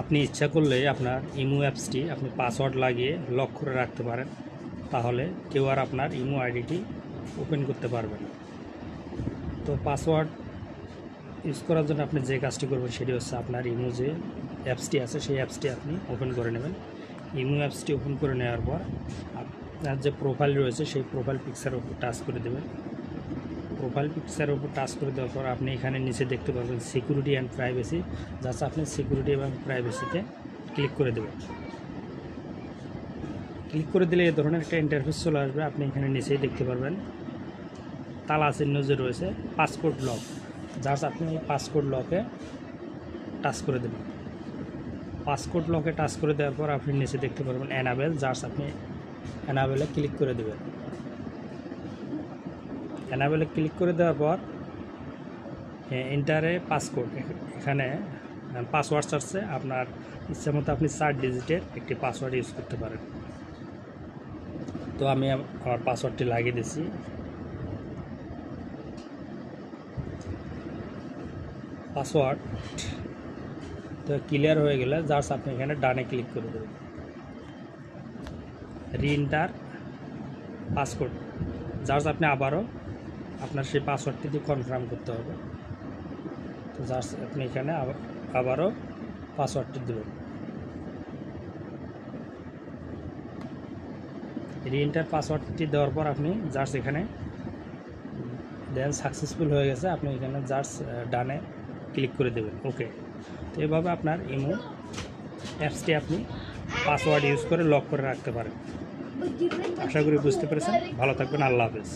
আপনি ইচ্ছা করলে আপনার ইমো অ্যাপসটি আপনি পাসওয়ার্ড লাগিয়ে লক করে রাখতে পারেন, তাহলে কেউ আর আপনার ইমো আইডিটি ওপেন করতে পারবে না। তো পাসওয়ার্ড ইউজ করার জন্য আপনি যে কাজটি করবেন সেটি হচ্ছে আপনার ইমো যে অ্যাপসটি আছে সেই অ্যাপসটি আপনি ওপেন করে নেবেন। ইমো অ্যাপসটি ওপেন করে নেওয়ার পর আপনার যে প্রোফাইল রয়েছে সেই প্রোফাইল পিকচারের উপর টাচ করে দেবেন। প্রোফাইল পিকচারের উপর টাচ করে দেওয়ার পর আপনি এখানে নিচে দেখতে পাবেন সিকিউরিটি অ্যান্ড প্রাইভেসি, জাস্ট আপনি সিকিউরিটি এবং প্রাইভেসিতে ক্লিক করে দেবেন। ক্লিক করে দিলে এই ধরনের একটা ইন্টারফেস চলে আসবে। আপনি এখানে নিচেই দেখতে পারবেন তালা চিহ্ন যে রয়েছে পাসপোর্ট লক, জাস্ট আপনি এই পাসপোর্ট লকে টাচ করে দেবেন। পাসপোর্ট লকে টাচ করে দেওয়ার পর আপনি নিচে দেখতে পারবেন অ্যানাবেল, জাস্ট আপনি অ্যানাবেলে ক্লিক করে দেবেন। অ্যানাবেলে ক্লিক করে দেওয়ার পর এন্টারে পাসওয়ার্ড, এখানে পাসওয়ার্ড চাচ্ছে। আপনার ইচ্ছা মতো আপনি 4 ডিজিটের একটি পাসওয়ার্ড ইউজ করতে পারেন। তো আমি আমার পাসওয়ার্ডটি লাগিয়ে দিচ্ছি। পাসওয়ার্ড তো ক্লিয়ার হয়ে গেলে জাস্ট আপনি এখানে ডানে ক্লিক করে দেবেন। রিএন্টার পাসওয়ার্ড, জাস্ট আপনি আবারও আপনার সেই পাসওয়ার্ডটি দিয়ে কনফার্ম করতে হবে। তো জাস্ট আপনি এখানে আবারও পাসওয়ার্ডটি দেবেন। রিএন্টার পাসওয়ার্ডটি দেওয়ার পর আপনি জাস্ট এখানে দেন সাকসেসফুল হয়ে গেছে, আপনি এখানে জাস্ট ডানে ক্লিক করে দেবেন। ওকে, তো এভাবে আপনার ইমো অ্যাপসটি আপনি পাসওয়ার্ড ইউজ করে লক করে রাখতে পারেন। আশা করি বুঝতে পেরেছেন। ভালো থাকবেন। আল্লাহ হাফেজ।